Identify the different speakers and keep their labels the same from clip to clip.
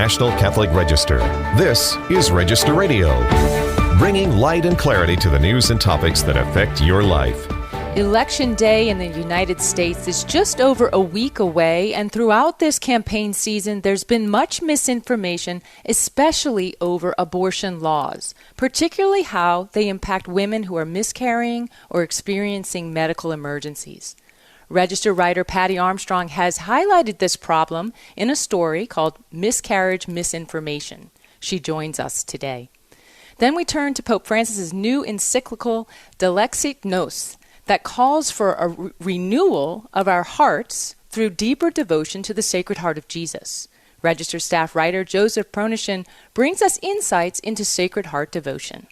Speaker 1: National Catholic Register. This is Register Radio, bringing light and clarity to the news and topics that affect your life.
Speaker 2: Election Day in the United States is just over a week away, and throughout this campaign season, there's been much misinformation, especially over abortion laws, particularly how they impact women who are miscarrying or experiencing medical emergencies. Register writer Patti Armstrong has highlighted this problem in a story called Miscarriage Misinformation. She joins us today. Then we turn to Pope Francis's new encyclical Dilexit Nos, that calls for a renewal of our hearts through deeper devotion to the Sacred Heart of Jesus. Register staff writer Joseph Pronechen brings us insights into Sacred Heart devotion.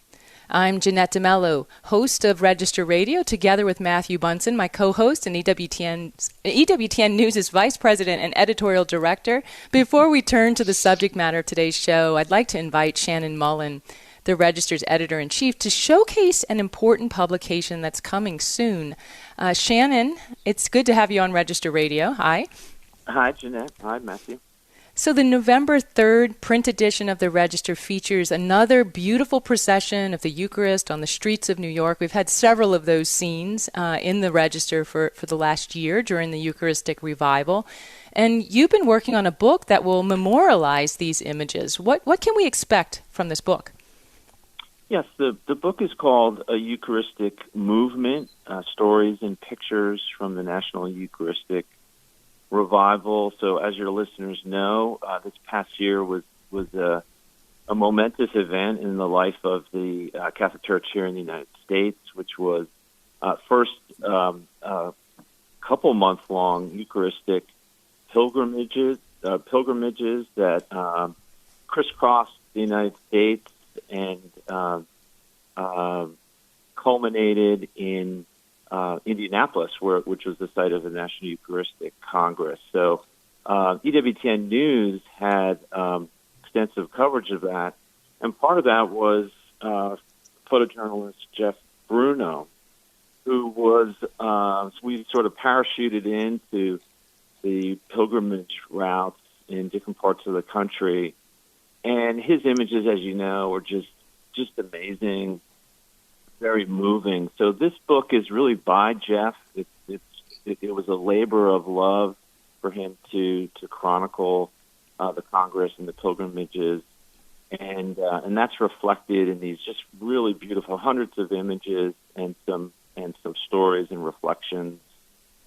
Speaker 2: I'm Jeanette DeMello, host of Register Radio, together with Matthew Bunson, my co-host and EWTN News' vice president and editorial director. Before we turn to the subject matter of today's show, I'd like to invite Shannon Mullen, the Register's editor-in-chief, to showcase an important publication that's coming soon. Shannon, it's good to have you on Register Radio. Hi.
Speaker 3: Hi, Jeanette. Hi, Matthew.
Speaker 2: So the November 3rd print edition of the Register features another beautiful procession of the Eucharist on the streets of New York. We've had several of those scenes in the Register for the last year during the Eucharistic revival. And you've been working on a book that will memorialize these images. What can we expect from this book?
Speaker 3: Yes, the book is called A Eucharistic Movement, Stories and Pictures from the National Eucharistic Revival. So as your listeners know, this past year was a momentous event in the life of the Catholic Church here in the United States, which was first couple-month-long Eucharistic pilgrimages that crisscrossed the United States and culminated in Indianapolis, which was the site of the National Eucharistic Congress. So EWTN News had extensive coverage of that, and part of that was photojournalist Jeff Bruno, who was, we sort of parachuted into the pilgrimage routes in different parts of the country. And his images, as you know, are just amazing, very moving. So this book is really by Jeff. It was a labor of love for him to chronicle the Congress and the pilgrimages, and that's reflected in these just really beautiful hundreds of images and some stories and reflections.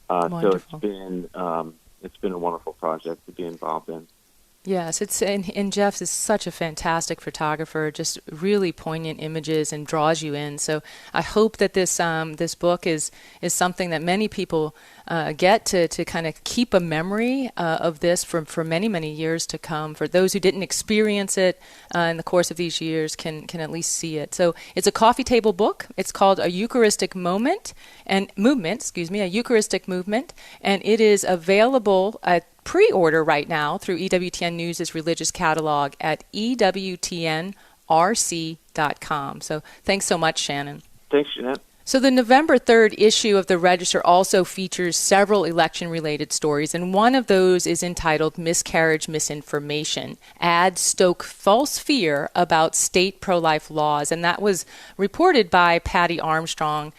Speaker 3: So it's been a wonderful project to be involved in.
Speaker 2: Yes, and Jeff is such a fantastic photographer, just really poignant images and draws you in. So I hope that this book is something that many people get to kind of keep a memory of this for many, many years to come. For those who didn't experience it in the course of these years can at least see it. So it's a coffee table book. It's called A Eucharistic Movement, a Eucharistic Movement, and it is available at pre-order right now through EWTN News' religious catalog at EWTNRC.com. So thanks so much, Shannon.
Speaker 3: Thanks, Jeanette.
Speaker 2: So the November 3rd issue of the Register also features several election-related stories, and one of those is entitled Miscarriage Misinformation, Ads Stoke False Fear About State Pro-Life Laws, and that was reported by Patti Armstrong,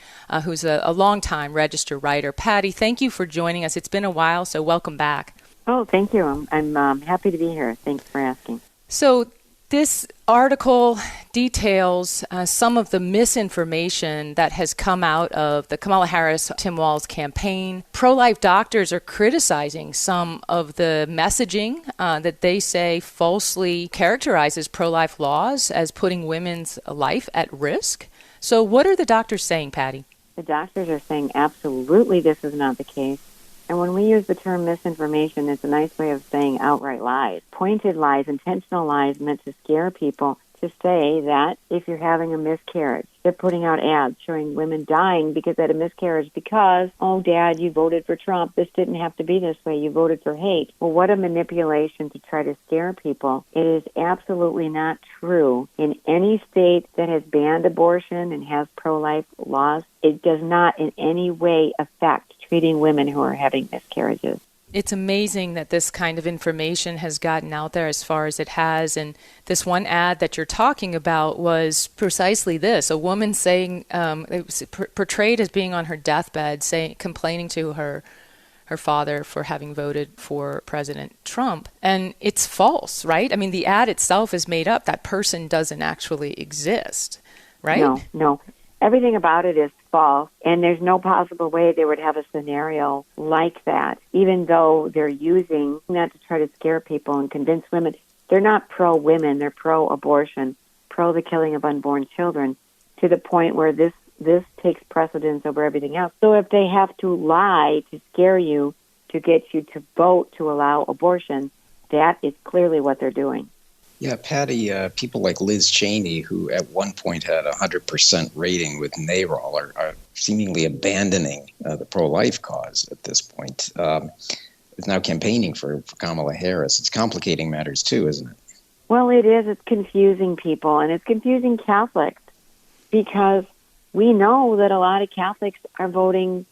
Speaker 2: who's a longtime Register writer. Patti, thank you for joining us. It's been a while, so welcome back.
Speaker 4: Oh, thank you. I'm happy to be here. Thanks for asking.
Speaker 2: So this article details some of the misinformation that has come out of the Kamala Harris-Tim Walz campaign. Pro-life doctors are criticizing some of the messaging that they say falsely characterizes pro-life laws as putting women's life at risk. So what are the doctors saying, Patti?
Speaker 4: The doctors are saying absolutely this is not the case. And when we use the term misinformation, it's a nice way of saying outright lies, pointed lies, intentional lies meant to scare people to say that if you're having a miscarriage, they're putting out ads showing women dying because they had a miscarriage because, oh, Dad, you voted for Trump. This didn't have to be this way. You voted for hate. Well, what a manipulation to try to scare people. It is absolutely not true. In any state that has banned abortion and has pro-life laws, it does not in any way affect treating women who are having miscarriages.
Speaker 2: It's amazing that this kind of information has gotten out there as far as it has. And this one ad that you're talking about was precisely this: a woman saying, it was portrayed as being on her deathbed, complaining to her father for having voted for President Trump. And it's false, right? I mean, the ad itself is made up. That person doesn't actually exist, right?
Speaker 4: No. Everything about it is false, and there's no possible way they would have a scenario like that, even though they're using that to try to scare people and convince women. They're not pro-women, they're pro-abortion, pro the killing of unborn children, to the point where this takes precedence over everything else. So if they have to lie to scare you, to get you to vote to allow abortion, that is clearly what they're doing.
Speaker 5: Yeah, Patti, people like Liz Cheney, who at one point had a 100% rating with NARAL, are seemingly abandoning the pro-life cause at this point. Is now campaigning for Kamala Harris. It's complicating matters too, isn't it?
Speaker 4: Well, it is. It's confusing people, and it's confusing Catholics, because we know that a lot of Catholics are voting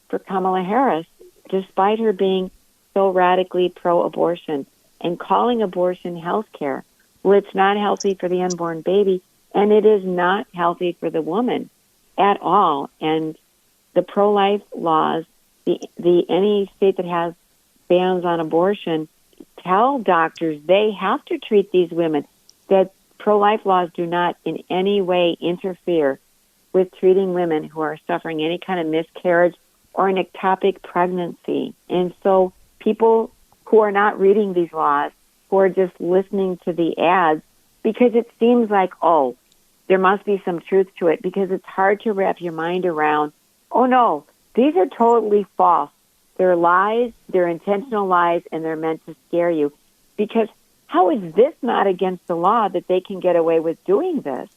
Speaker 4: for Kamala Harris, despite her being so radically pro-abortion and calling abortion health care. Well, it's not healthy for the unborn baby, and it is not healthy for the woman at all. And the pro-life laws, any state that has bans on abortion, tell doctors they have to treat these women, that pro-life laws do not in any way interfere with treating women who are suffering any kind of miscarriage or an ectopic pregnancy. And so people who are not reading these laws, who are just listening to the ads, because it seems like, oh, there must be some truth to it, because it's hard to wrap your mind around, oh no, these are totally false. They're lies, they're intentional lies, and they're meant to scare you. Because how is this not against the law that they can get away with doing this?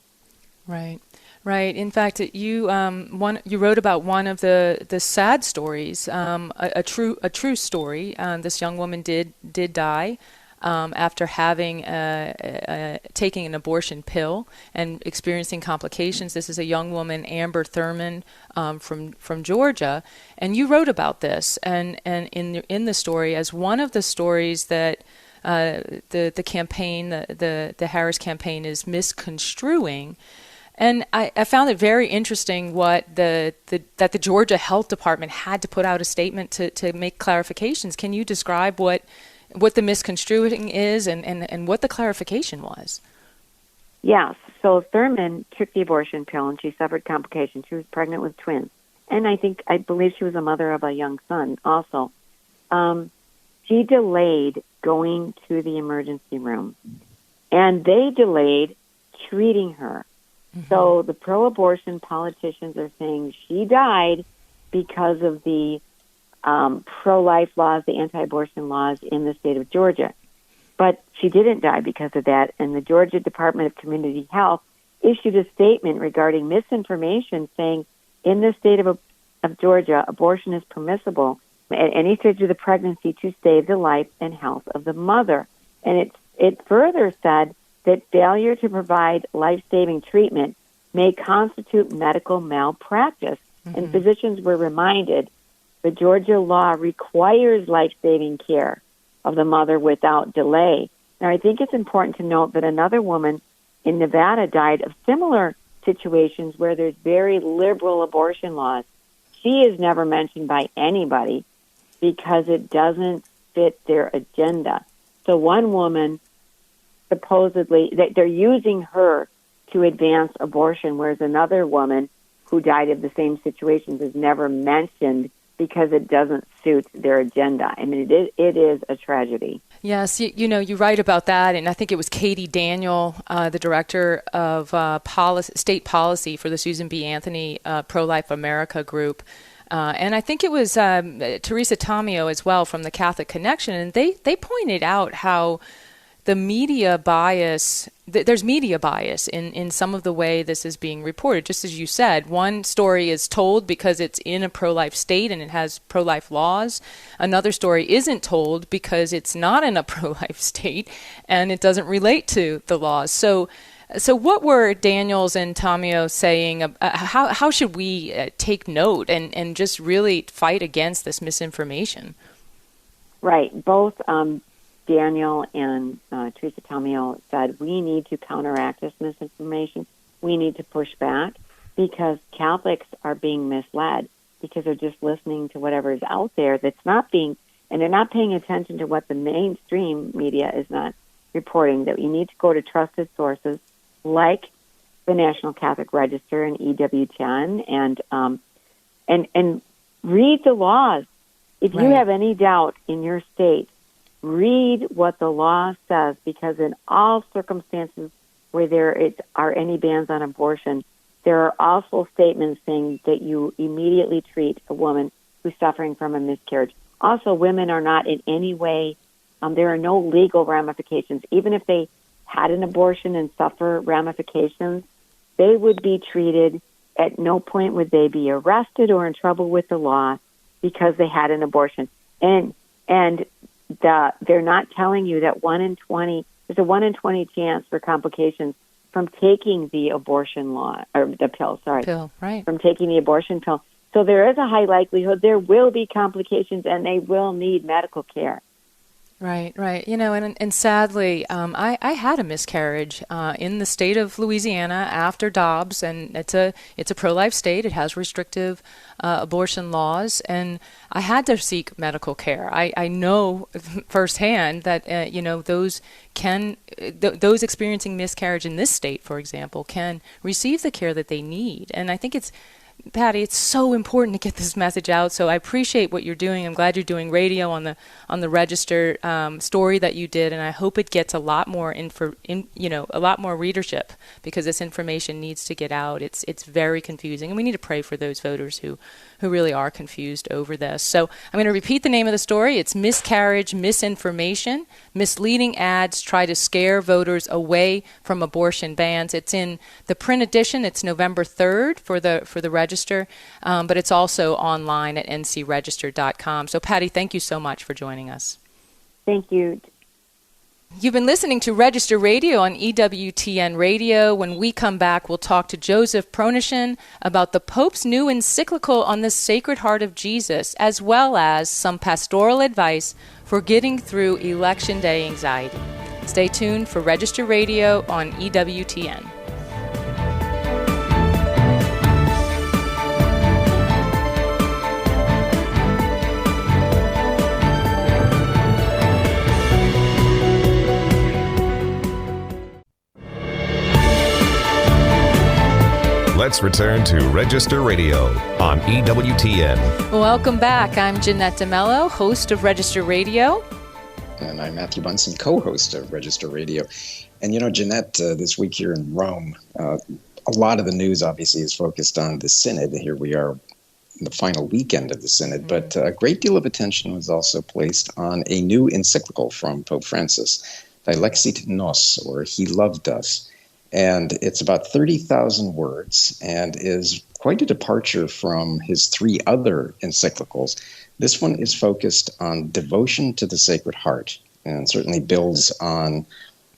Speaker 2: Right. Right. In fact, you wrote about one of the sad stories, a true story. This young woman did die after having taking an abortion pill and experiencing complications. This is a young woman, Amber Thurman, from Georgia, and you wrote about this and in the story as one of the stories that the campaign, the Harris campaign, is misconstruing. And I found it very interesting that the Georgia Health Department had to put out a statement to make clarifications. Can you describe what the misconstruing is and what the clarification was?
Speaker 4: Yes. So Thurman took the abortion pill and she suffered complications. She was pregnant with twins. And I believe she was a mother of a young son also. She delayed going to the emergency room, and they delayed treating her. Mm-hmm. So the pro-abortion politicians are saying she died because of the pro-life laws, the anti-abortion laws in the state of Georgia. But she didn't die because of that, and the Georgia Department of Community Health issued a statement regarding misinformation saying in the state of Georgia, abortion is permissible at any stage of the pregnancy to save the life and health of the mother. And it further said that failure to provide life-saving treatment may constitute medical malpractice. Mm-hmm. And physicians were reminded the Georgia law requires life-saving care of the mother without delay. Now, I think it's important to note that another woman in Nevada died of similar situations where there's very liberal abortion laws. She is never mentioned by anybody because it doesn't fit their agenda. So one woman, supposedly, they're using her to advance abortion, whereas another woman who died of the same situations is never mentioned because it doesn't suit their agenda. I mean, it is a tragedy.
Speaker 2: Yes, you write about that, and I think it was Katie Daniel, the director of state policy for the Susan B. Anthony Pro-Life America group, and I think it was Teresa Tomeo as well from the Catholic Connection, and they pointed out how the media bias, there's media bias in some of the way this is being reported. Just as you said, one story is told because it's in a pro-life state and it has pro-life laws. Another story isn't told because it's not in a pro-life state and it doesn't relate to the laws. So what were Daniels and Tomeo saying? How should we take note and just really fight against this misinformation?
Speaker 4: Right. Both Daniel and Teresa Tomeo said we need to counteract this misinformation. We need to push back because Catholics are being misled because they're just listening to whatever is out there that's not being, and they're not paying attention to what the mainstream media is not reporting, that you need to go to trusted sources like the National Catholic Register and EWTN and read the laws. If you have any doubt in your state, read what the law says, because in all circumstances where there are any bans on abortion, there are also statements saying that you immediately treat a woman who's suffering from a miscarriage. Also, women are not in any way, there are no legal ramifications. Even if they had an abortion and suffer ramifications, they would be treated. At no point would they be arrested or in trouble with the law because they had an abortion. And they're not telling you that there's a 1 in 20 chance for complications from taking the abortion pill, from taking the abortion pill. So there is a high likelihood there will be complications and they will need medical care.
Speaker 2: Right. And sadly, I had a miscarriage in the state of Louisiana after Dobbs, and it's a pro-life state. It has restrictive abortion laws, and I had to seek medical care. I know firsthand that those experiencing miscarriage in this state, for example, can receive the care that they need. And I think Patti, it's so important to get this message out. So I appreciate what you're doing. I'm glad you're doing radio on the Register story that you did, and I hope it gets a lot more a lot more readership, because this information needs to get out. It's very confusing, and we need to pray for those voters who really are confused over this. So I'm going to repeat the name of the story. It's Miscarriage, Misinformation. Misleading ads try to scare voters away from abortion bans. It's in the print edition. It's November 3rd for the Register, but it's also online at ncregister.com. So Patti, thank you so much for joining us.
Speaker 4: Thank you.
Speaker 2: You've been listening to Register Radio on EWTN Radio. When we come back, we'll talk to Joseph Pronechen about the Pope's new encyclical on the Sacred Heart of Jesus, as well as some pastoral advice for getting through Election Day anxiety. Stay tuned for Register Radio on EWTN.
Speaker 1: Let's return to Register Radio on EWTN.
Speaker 2: Welcome back. I'm Jeanette DeMello, host of Register Radio.
Speaker 5: And I'm Matthew Bunson, co-host of Register Radio. And Jeanette, this week here in Rome, a lot of the news obviously is focused on the Synod. Here we are in the final weekend of the Synod, but a great deal of attention was also placed on a new encyclical from Pope Francis, Dilexit Nos, or He Loved Us. And it's about 30,000 words and is quite a departure from his 3 other encyclicals. This one is focused on devotion to the Sacred Heart and certainly builds on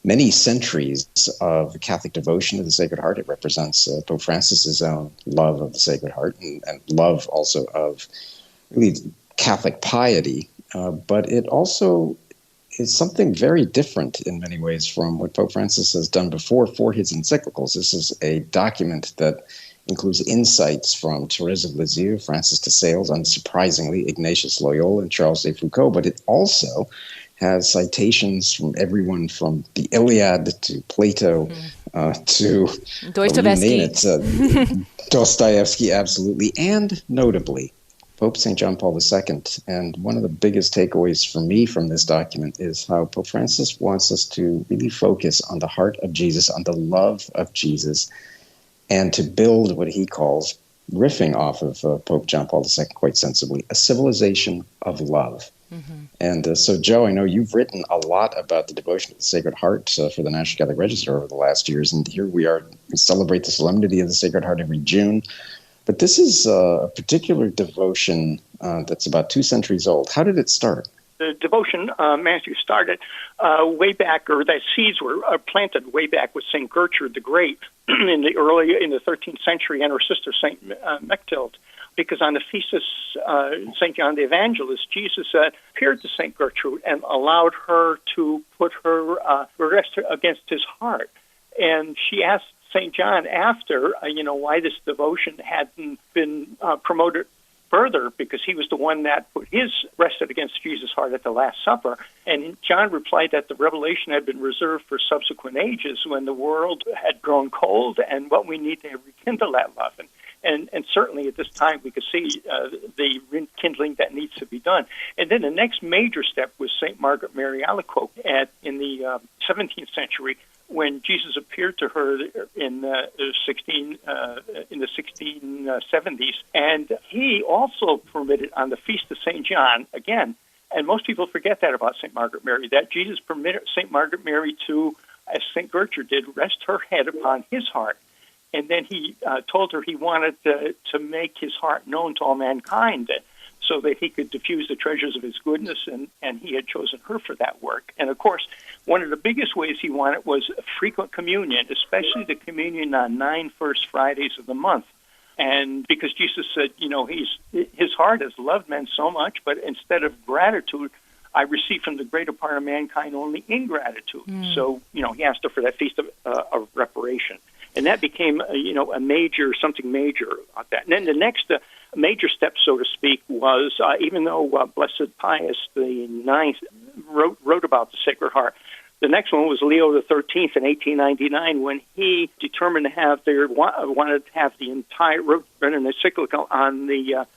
Speaker 5: many centuries of Catholic devotion to the Sacred Heart. It represents Pope Francis's own love of the Sacred Heart and love also of really Catholic piety. But it also is something very different in many ways from what Pope Francis has done before for his encyclicals. This is a document that includes insights from Thérèse of Lisieux, Francis de Sales, unsurprisingly, Ignatius Loyola, and Charles de Foucauld, but it also has citations from everyone from the Iliad to Plato to
Speaker 2: Dostoevsky.
Speaker 5: Dostoevsky, absolutely, and notably, Pope St. John Paul II. And one of the biggest takeaways for me from this document is how Pope Francis wants us to really focus on the heart of Jesus, on the love of Jesus, and to build what he calls, riffing off of Pope John Paul II quite sensibly, a civilization of love. Mm-hmm. And so, Joe, I know you've written a lot about the devotion to the Sacred Heart for the National Catholic Register over the last years, and here we are. We celebrate the Solemnity of the Sacred Heart every June. But this is a particular devotion that's about 2 centuries old. How did it start?
Speaker 6: The devotion, Matthew, started way back, or that seeds were planted way back with St. Gertrude the Great in the 13th century, and her sister St. Mechtild because on the feast of St. John the Evangelist, Jesus appeared to St. Gertrude and allowed her to put her rest against his heart. And she asked St. John after, why this devotion hadn't been promoted further, because he was the one that put his rested against Jesus' heart at the Last Supper. And John replied that the revelation had been reserved for subsequent ages when the world had grown cold and what we need to rekindle that love. And certainly at this time we could see the rekindling that needs to be done. And then the next major step was St. Margaret Mary Alacoque in the 17th century, when Jesus appeared to her in the 1670s, and he also permitted on the Feast of St. John, again, and most people forget that about St. Margaret Mary, that Jesus permitted St. Margaret Mary to, as St. Gertrude did, rest her head upon his heart. And then he told her he wanted to make his heart known to all mankind, so that he could diffuse the treasures of his goodness, and he had chosen her for that work. And, of course, one of the biggest ways he wanted was frequent communion, especially the communion on 9 first Fridays of the month. And because Jesus said, his heart has loved men so much, but instead of gratitude, I receive from the greater part of mankind only ingratitude. So, he asked her for that feast of reparation. And that became, something major about that. And then the next major step, so to speak, was even though Blessed Pius IX wrote about the Sacred Heart, the next one was Leo XIII in 1899, when he determined to wanted to have the entire, wrote an encyclical on the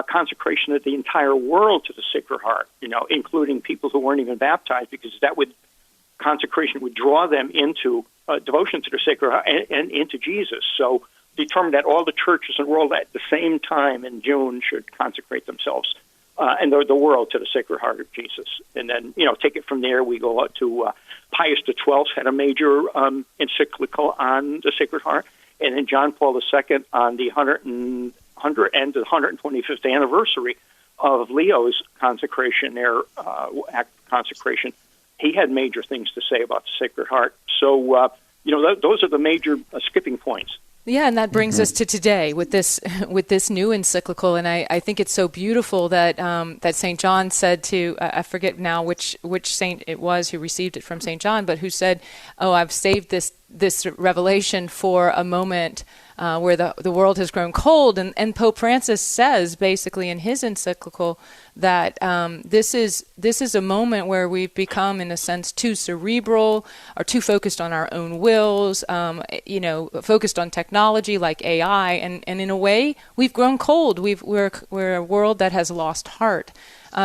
Speaker 6: consecration of the entire world to the Sacred Heart, including people who weren't even baptized, because consecration would draw them into devotion to the Sacred Heart and into Jesus. So determined that all the churches in the world at the same time in June should consecrate themselves and the world to the Sacred Heart of Jesus. And then, take it from there. We go out to Pius XII had a major encyclical on the Sacred Heart, and then John Paul II on the 125th anniversary of Leo's consecration, act of consecration. He had major things to say about the Sacred Heart. So, those are the major skipping points.
Speaker 2: Yeah, and that brings us to today with this new encyclical, and I think it's so beautiful that that St. John said to, I forget now which saint it was who received it from St. John, but who said, "Oh, I've saved this revelation for a moment where the world has grown cold," and Pope Francis says basically in his encyclical that this is a moment where we've become, in a sense, too cerebral or too focused on our own wills, focused on technology like AI, and in a way we've grown cold. We're a world that has lost heart.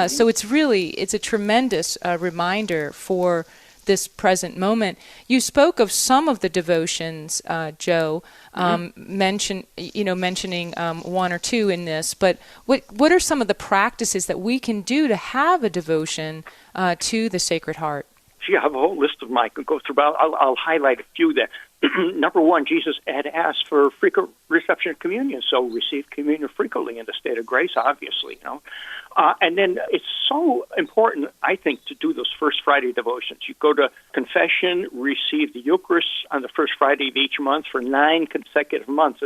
Speaker 2: So it's a tremendous reminder for this present moment. You spoke of some of the devotions, Joe, mentioning one or two in this, but what are some of the practices that we can do to have a devotion to the Sacred Heart?
Speaker 6: Gee, I have a whole list of them I could go through, but I'll highlight a few there. Number one, Jesus had asked for frequent reception of communion, so receive communion frequently in the state of grace, obviously, and then it's so important, I think, to do those First Friday devotions. You go to confession, receive the Eucharist on the first Friday of each month for 9 consecutive months.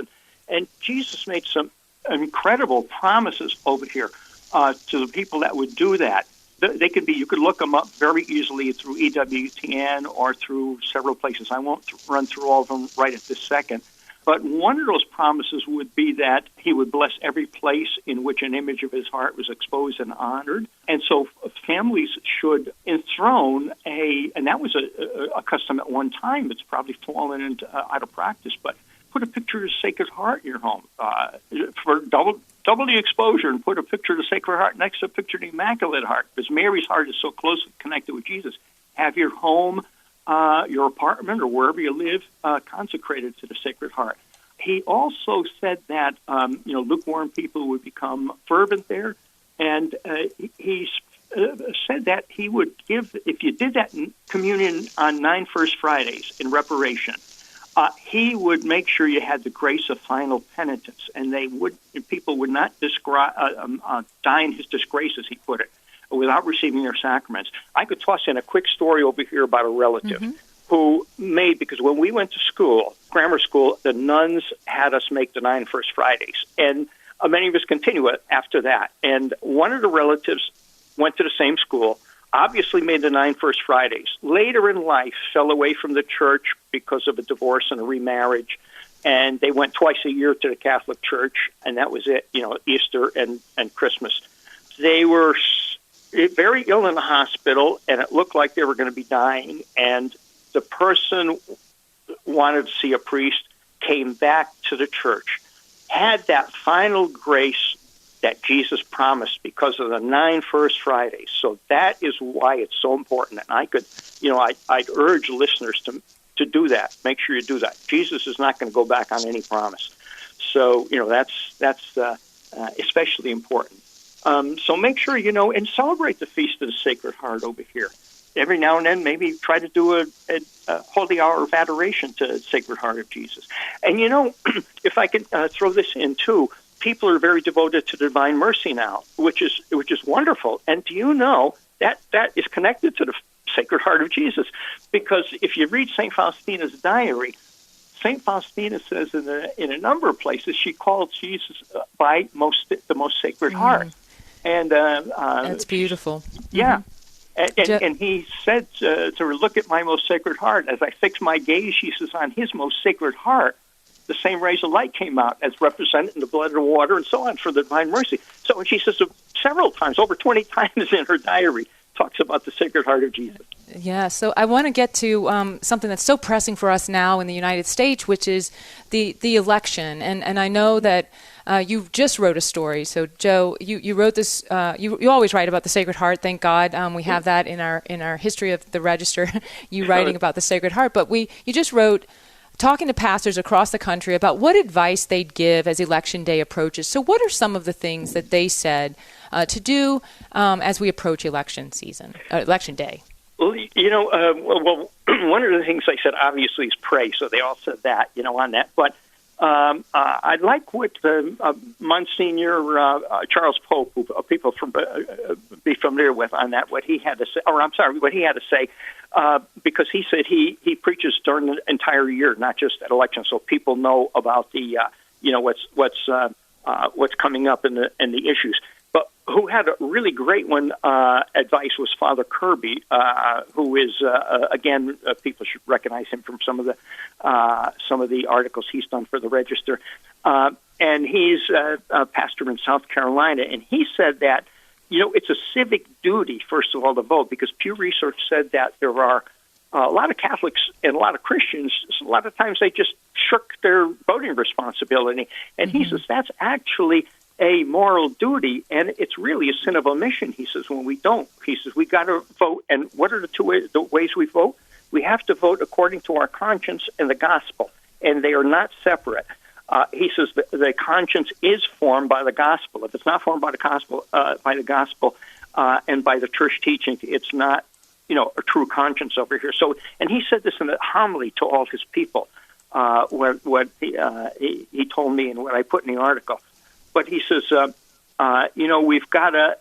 Speaker 6: And Jesus made some incredible promises over here to the people that would do that. They could be, you could look them up very easily through EWTN or through several places. I won't run through all of them right at this second. But one of those promises would be that he would bless every place in which an image of his heart was exposed and honored. And so families should enthrone and that was a custom at one time. It's probably fallen into out of practice, but put a picture of the Sacred Heart in your home for double the exposure, and put a picture of the Sacred Heart next to a picture of the Immaculate Heart, because Mary's heart is so closely connected with Jesus. Have your home, your apartment, or wherever you live, consecrated to the Sacred Heart. He also said that lukewarm people would become fervent there, and he said that he would give, if you did that in communion on 9 First Fridays in reparation, he would make sure you had the grace of final penitence, and people would not die in his disgrace, as he put it, without receiving their sacraments. I could toss in a quick story over here about a relative who because when we went to school, grammar school, the nuns had us make the 9 First Fridays, and many of us continue it after that. And one of the relatives went to the same school, obviously made the 9 First Fridays. Later in life, fell away from the church because of a divorce and a remarriage. And they went twice a year to the Catholic Church, and that was it, Easter and Christmas. They were very ill in the hospital, and it looked like they were going to be dying. And the person wanted to see a priest, came back to the church, had that final grace that Jesus promised because of the 9 First Fridays. So that is why it's so important. And I'd urge listeners to do that. Make sure you do that. Jesus is not going to go back on any promise. So, that's especially important. So make sure, and celebrate the Feast of the Sacred Heart over here. Every now and then, maybe try to do a holy hour of adoration to the Sacred Heart of Jesus. And, if I can throw this in, too, people are very devoted to Divine Mercy now, which is wonderful. And do you know that is connected to the Sacred Heart of Jesus? Because if you read St. Faustina's diary, St. Faustina says in a number of places she called Jesus by the most Sacred Heart. And
Speaker 2: that's beautiful.
Speaker 6: Yeah. And he said to her, look at my most sacred heart. As I fix my gaze, she says, on his most sacred heart, the same rays of light came out as represented in the blood and water and so on for the Divine Mercy. So, and she says several times, over 20 times in her diary, talks about the Sacred Heart of Jesus.
Speaker 2: Yeah, so I want to get to something that's so pressing for us now in the United States, which is the election. And I know that you just wrote a story. So, Joe, you wrote this. You always write about the Sacred Heart. Thank God, we have that in our history of the Register. You writing about the Sacred Heart, but you just wrote, talking to pastors across the country about what advice they'd give as Election Day approaches. So, what are some of the things that they said to do as we approach election day?
Speaker 6: Well, one of the things I said obviously is pray. So they all said that, on that, but. I like what Monsignor Charles Pope, who people be familiar with on that, what he had to say, because he said he preaches during the entire year, not just at elections, so people know about the what's coming up in the issues. But who had a really great advice was Father Kirby, who is again, people should recognize him from some of the articles he's done for the Register, and he's a pastor in South Carolina, and he said that it's a civic duty, first of all, to vote, because Pew Research said that there are a lot of Catholics and a lot of Christians. A lot of times they just shirk their voting responsibility, and he says that's actually a moral duty, and it's really a sin of omission. He says when we don't, he says we got to vote. And what are the ways we vote? We have to vote according to our conscience and the gospel, and they are not separate. He says the conscience is formed by the gospel. If it's not formed by the gospel, and by the church teaching, it's not a true conscience over here. So, and he said this in a homily to all his people. What he told me and what I put in the article. But he says, we've got to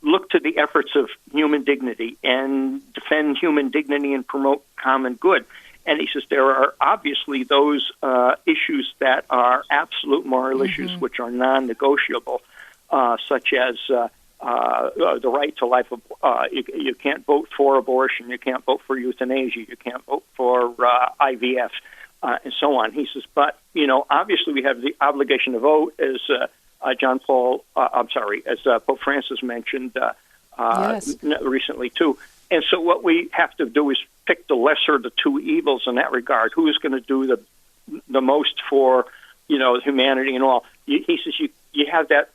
Speaker 6: look to the efforts of human dignity and defend human dignity and promote common good. And he says there are obviously those issues that are absolute moral issues which are non-negotiable, such as the right to life. You can't vote for abortion. You can't vote for euthanasia. You can't vote for IVF, and so on. He says, but, obviously we have the obligation to vote as as Pope Francis mentioned recently too. And so what we have to do is pick the lesser of the two evils in that regard. Who is going to do the most for, humanity and all? He says you have that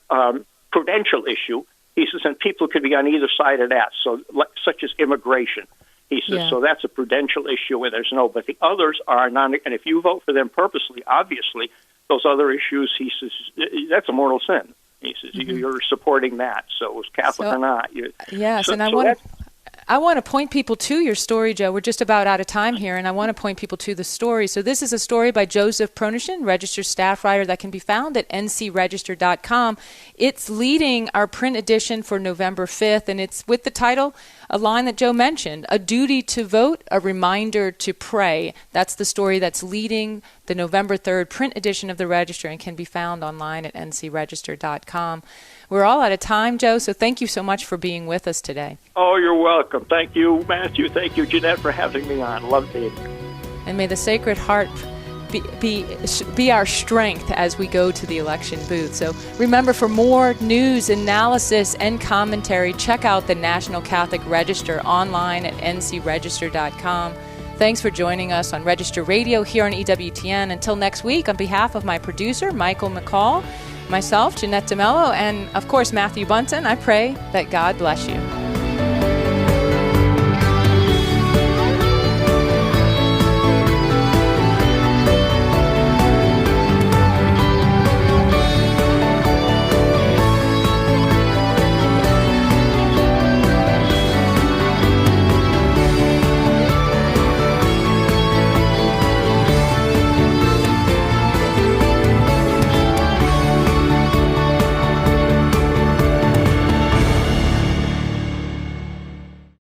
Speaker 6: prudential issue. He says, and people could be on either side of that, so such as immigration. He says, so that's a prudential issue where there's but the others are non, and if you vote for them purposely, obviously, those other issues, he says, that's a mortal sin. He says, you're supporting that, so as Catholic or not.
Speaker 2: I want to point people to your story, Joe. We're just about out of time here, and I want to point people to the story. So this is a story by Joseph Pronechen, Register staff writer, that can be found at ncregister.com. It's leading our print edition for November 5th, and it's with the title, a line that Joe mentioned, A Duty to Vote, a Reminder to Pray. That's the story that's leading the November 3rd print edition of the Register and can be found online at ncregister.com. We're all out of time, Joe, so thank you so much for being with us today.
Speaker 6: Oh, you're welcome. Thank you, Matthew. Thank you, Jeanette, for having me on. Love being here.
Speaker 2: And may the Sacred Heart be our strength as we go to the election booth. So remember, for more news, analysis, and commentary, check out the National Catholic Register online at ncregister.com. Thanks for joining us on Register Radio here on EWTN. Until next week, on behalf of my producer, Michael McCall, myself, Jeanette DeMello, and, of course, Matthew Bunton, I pray that God bless you.